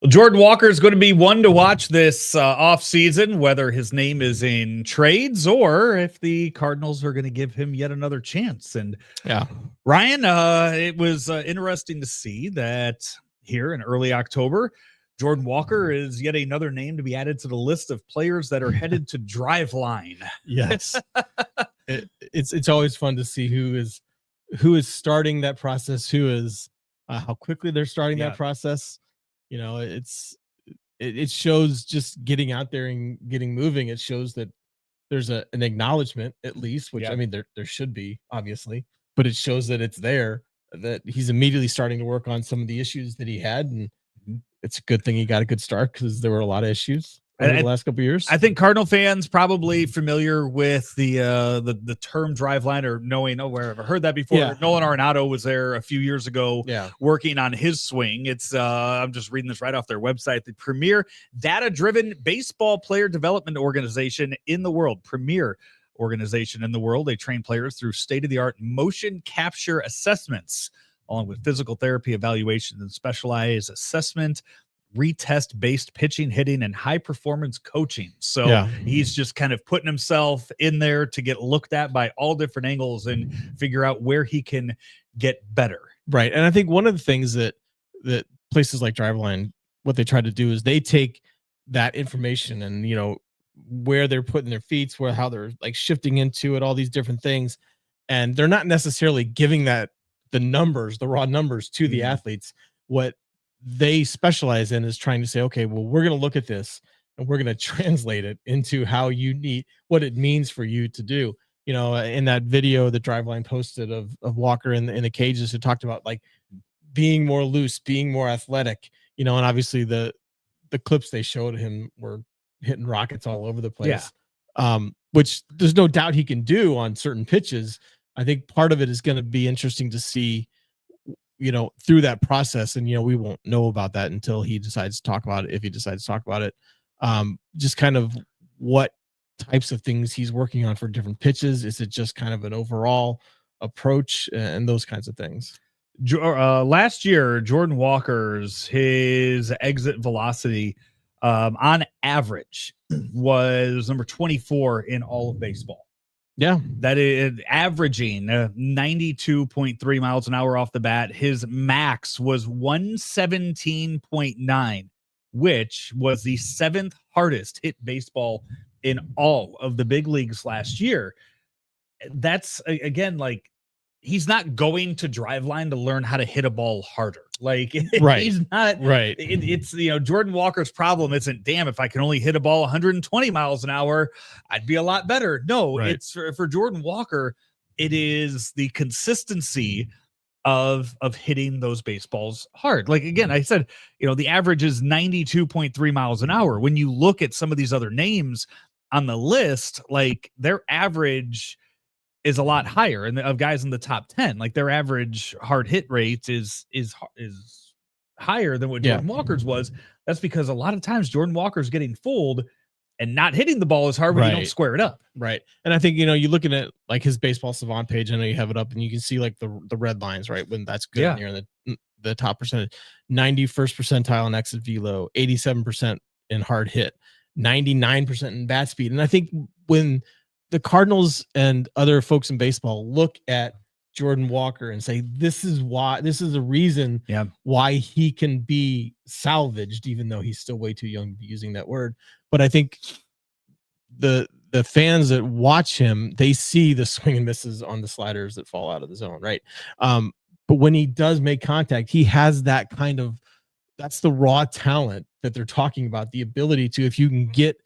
Well, Jordan Walker is going to be one to watch this offseason, whether his name is in trades or if the Cardinals are going to give him yet another chance. And yeah, Ryan, it was interesting to see that here in early October, Jordan Walker is yet another name to be added to the list of players that are headed to Driveline. Yes. It's always fun to see who is starting that process, who is how quickly they're starting that process. You know, it shows just getting out there and getting moving. It shows that there's an acknowledgement, at least, which I mean, there should be, obviously, but it shows that it's there, that he's immediately starting to work on some of the issues that he had. And it's a good thing he got a good start, because there were a lot of issues over the last couple of years. I think Cardinal fans probably familiar with the term Driveline, or knowing, where I've heard that before. Yeah. Nolan Arenado was there a few years ago working on his swing. It's I'm just reading this right off their website. The premier data-driven baseball player development organization in the world. Premier organization in the world. They train players through state-of-the-art motion capture assessments, along with physical therapy evaluations and specialized assessment, retest-based pitching, hitting, and high-performance coaching. So he's just kind of putting himself in there to get looked at by all different angles and figure out where he can get better. Right. And I think one of the things that places like Driveline, what they try to do is they take that information and, you know, where they're putting their feet, how they're like shifting into it, all these different things. And they're not necessarily giving the raw numbers to the athletes. What they specialize in is trying to say, okay, well, we're going to look at this and we're going to translate it into what it means for you to do. You know, in that video that Driveline posted of Walker in the cages, it talked about like being more loose, being more athletic, you know, and obviously the clips they showed him were hitting rockets all over the place. Which there's no doubt he can do on certain pitches. I think part of it is going to be interesting to see, you know, through that process. And, you know, we won't know about that until he decides to talk about it. If he decides to talk about it, just kind of what types of things he's working on for different pitches. Is it just kind of an overall approach and those kinds of things? Last year, Jordan Walker's his exit velocity on average was number 24 in all of baseball. Yeah, that is averaging 92.3 miles an hour off the bat. His max was 117.9, which was the 7th hardest hit baseball in all of the big leagues last year. That's, again, like, he's not going to Driveline to learn how to hit a ball harder. Like, he's not right. It's, you know, Jordan Walker's problem isn't, damn, if I can only hit a ball 120 miles an hour, I'd be a lot better. No, it's for Jordan Walker. It is the consistency of hitting those baseballs hard. Like, again, I said, you know, the average is 92.3 miles an hour. When you look at some of these other names on the list, like, their average is a lot higher, and of guys in the top 10, like, their average hard hit rate is higher than what Jordan Walker's was. That's because a lot of times Jordan Walker's getting fooled and not hitting the ball as hard when you don't square it up. Right. And I think, you know, you're looking at like his Baseball Savant page. I know you have it up, and you can see like the red lines, right? When that's good, near the top percentage, 91st percentile in exit velo, 87% in hard hit, 99% in bat speed. And I think when the Cardinals and other folks in baseball look at Jordan Walker and say, this is a reason why he can be salvaged, even though he's still way too young to be using that word. But I think the fans that watch him, they see the swing and misses on the sliders that fall out of the zone. Right. But when he does make contact, he has that kind of, that's the raw talent that they're talking about. The ability to, if you can get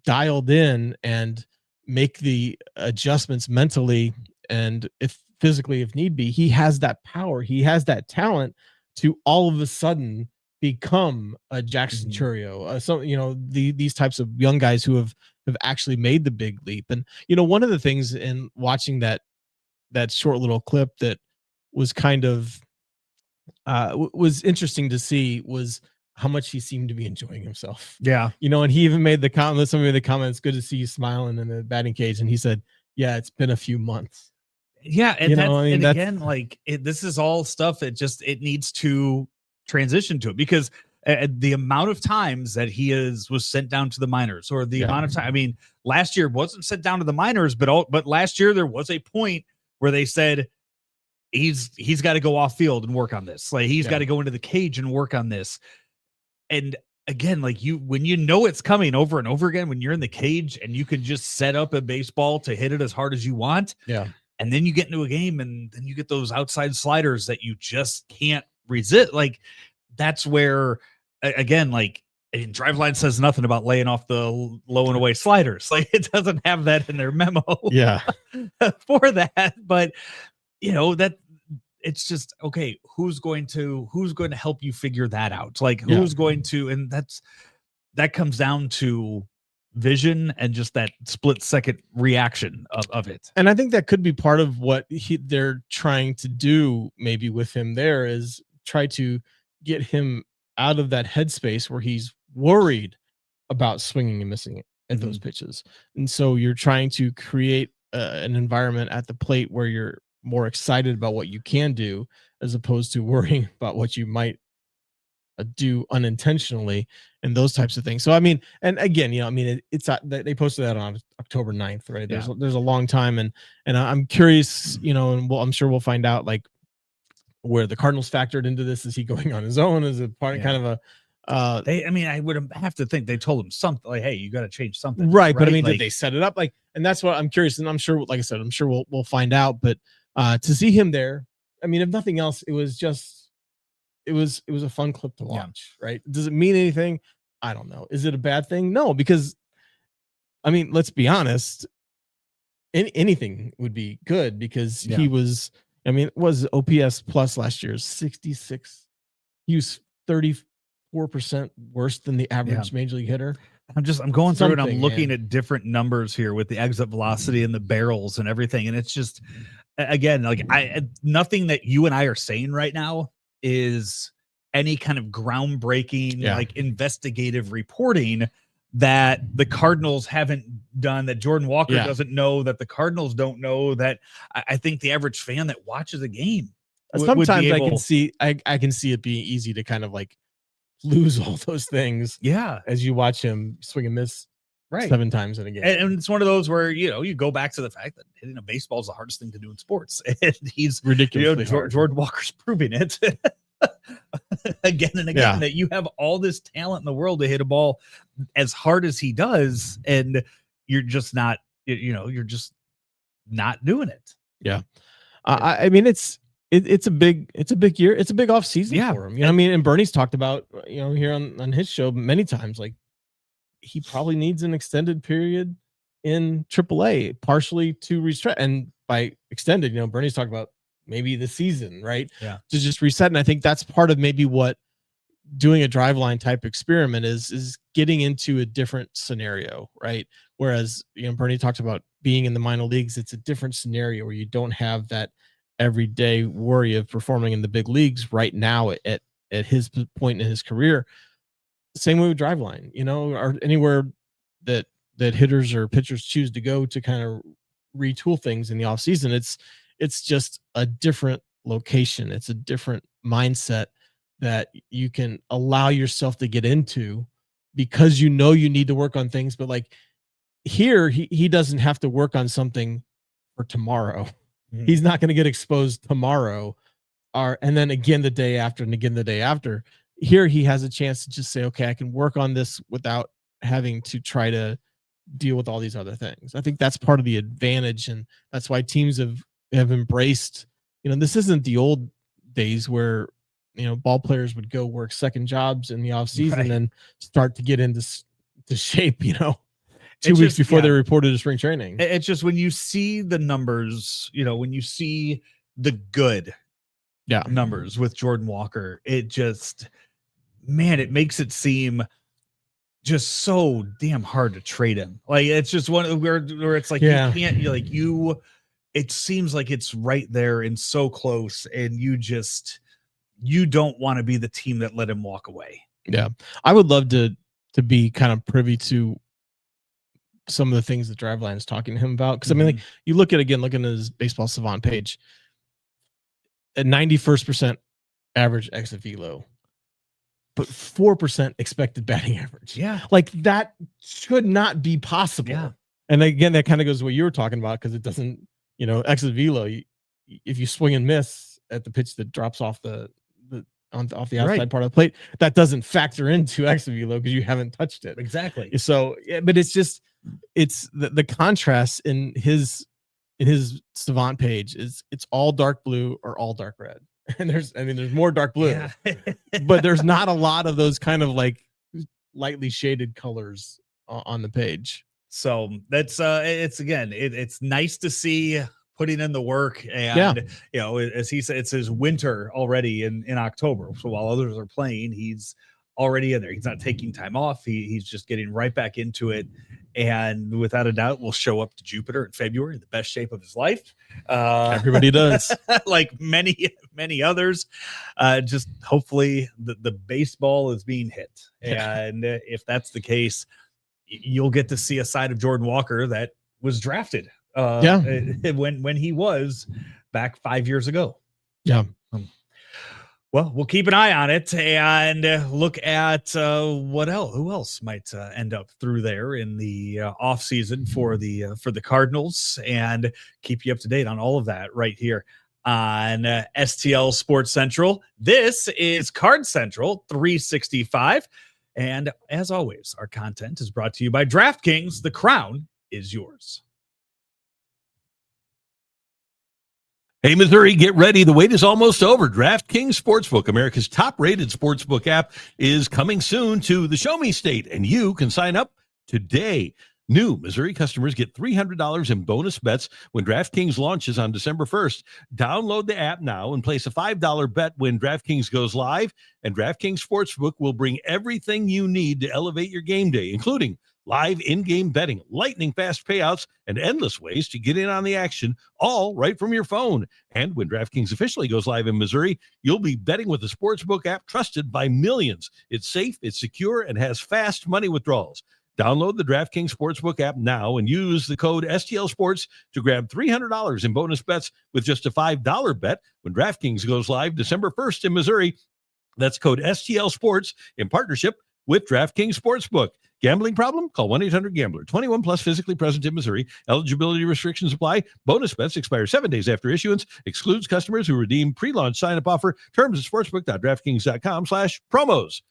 dialed in and make the adjustments mentally and if physically, if need be, he has that power. He has that talent to all of a sudden become a Jackson Churio. So, you know, these types of young guys who have actually made the big leap. And, you know, one of the things in watching that short little clip that was kind of was interesting to see was how much he seemed to be enjoying himself. Yeah. You know, and he even made the comment, somebody made the comment, it's good to see you smiling in the batting cage. And he said, yeah, it's been a few months. Yeah. And again, like, this is all stuff that just, it needs to transition to it, because the amount of times that he was sent down to the minors, or the amount of time. I mean, last year wasn't sent down to the minors, but last year there was a point where they said he's got to go off field and work on this. Like, he's got to go into the cage and work on this. And again, like, when you know it's coming over and over again, when you're in the cage and you can just set up a baseball to hit it as hard as you want. Yeah. And then you get into a game and then you get those outside sliders that you just can't resist. Like, that's where, again, like, Driveline says nothing about laying off the low and away sliders. Like, it doesn't have that in their memo for that. But, that it's just, okay, who's going to help you figure that out? Like, who's going to, and that comes down to vision and just that split second reaction of it. And I think that could be part of what they're trying to do maybe with him there, is try to get him out of that headspace where he's worried about swinging and missing it at those pitches. And so you're trying to create an environment at the plate where you're more excited about what you can do, as opposed to worrying about what you might do unintentionally and those types of things. So, I mean, and again, it's they posted that on October 9th, right? There's a long time. And I'm curious, and I'm sure we'll find out, like, where the Cardinals factored into this. Is he going on his own? Is it part kind of a, I would have to think they told him something like, hey, you got to change something. Right. But I mean, did they set it up? Like, and that's what I'm curious. And I'm sure, like I said, I'm sure we'll find out, but to see him there, I mean, if nothing else, it was a fun clip to watch, right? Does it mean anything? I don't know. Is it a bad thing? No, because, I mean, let's be honest, anything would be good, because he was, I mean, it was OPS plus last year's 66. He was 34% worse than the average major league hitter. I'm going through and I'm looking at different numbers here with the exit velocity and the barrels and everything. And it's just, again, like, nothing that you and I are saying right now is any kind of groundbreaking, like, investigative reporting that the Cardinals haven't done, that Jordan Walker doesn't know, that the Cardinals don't know, that I think the average fan that watches a game sometimes I can see it being easy to kind of, like, lose all those things as you watch him swing and miss 7 times in a game. And it's one of those where, you go back to the fact that hitting a baseball is the hardest thing to do in sports. And he's ridiculously Jordan Walker's proving it again and again, that you have all this talent in the world to hit a ball as hard as he does, and you're just not, you're just not doing it. Yeah. I mean, it's a big year. It's a big off season for him. I mean, and Bernie's talked about, here on his show many times, like, he probably needs an extended period in AAA, partially to reset. And by extended, Bernie's talked about maybe the season, right? Yeah. To just reset. And I think that's part of maybe what doing a Driveline type experiment is getting into a different scenario, right? Whereas, Bernie talked about being in the minor leagues, it's a different scenario where you don't have that everyday worry of performing in the big leagues right now at his point in his career. Same way with Driveline, or anywhere that hitters or pitchers choose to go to kind of retool things in the off season. It's just a different location. It's a different mindset that you can allow yourself to get into, because you need to work on things. But, like, here, he doesn't have to work on something for tomorrow. Mm-hmm. He's not going to get exposed tomorrow, and then again the day after, and again the day after. Here he has a chance to just say, okay, I can work on this without having to try to deal with all these other things. I think that's part of the advantage, and that's why teams have embraced, this isn't the old days where, ball players would go work second jobs in the off season and start to get into shape, 2 weeks before they reported to spring training. It's just, when you see the numbers, when you see the good numbers with Jordan Walker, it just, man, it makes it seem just so damn hard to trade him. Like, it's just one where it's like, you can't, it seems like it's right there and so close, and you don't want to be the team that let him walk away. Yeah. I would love to be kind of privy to some of the things that Driveline is talking to him about. Cause I mean, like, you looking at his Baseball Savant page, at 91st percent average exit velo, but 4% expected batting average. Yeah. Like that should not be possible. Yeah. And again, that kind of goes to what you were talking about, because it doesn't, exit velo. If you swing and miss at the pitch that drops off off the outside part of the plate, that doesn't factor into exit velo because you haven't touched it. Exactly. So, but it's the contrast in his Savant page it's all dark blue or all dark red. And there's more dark blue, Yeah. but there's not a lot of those kind of like lightly shaded colors on the page. So that's it's nice to see putting in the work. And as he said, it's his winter already in October. So while others are playing, he's already in there. He's not taking time off. He's just getting right back into it. And without a doubt, will show up to Jupiter in February in the best shape of his life. Everybody does. Like many others. Just hopefully the baseball is being hit. And if that's the case, you'll get to see a side of Jordan Walker that was drafted when he was back 5 years ago. Yeah. Well, we'll keep an eye on it and look at who else might end up through there in the off season for the Cardinals, and keep you up to date on all of that right here on STL Sports Central. This is Card Central 365. And as always, our content is brought to you by DraftKings. The crown is yours. Hey, Missouri, get ready. The wait is almost over. DraftKings Sportsbook, America's top-rated sportsbook app, is coming soon to the Show Me State, and you can sign up today. New Missouri customers get $300 in bonus bets when DraftKings launches on December 1st. Download the app now and place a $5 bet when DraftKings goes live, and DraftKings Sportsbook will bring everything you need to elevate your game day, including live in-game betting, lightning-fast payouts, and endless ways to get in on the action, all right from your phone. And when DraftKings officially goes live in Missouri, you'll be betting with the sportsbook app trusted by millions. It's safe, it's secure, and has fast money withdrawals. Download the DraftKings Sportsbook app now and use the code STL Sports to grab $300 in bonus bets with just a $5 bet when DraftKings goes live December 1st in Missouri. That's code STL Sports in partnership with DraftKings Sportsbook. Gambling problem? Call 1-800-GAMBLER. 21 plus, physically present in Missouri. Eligibility restrictions apply. Bonus bets expire 7 days after issuance. Excludes customers who redeem pre-launch sign-up offer. Terms at sportsbook.draftkings.com/promos.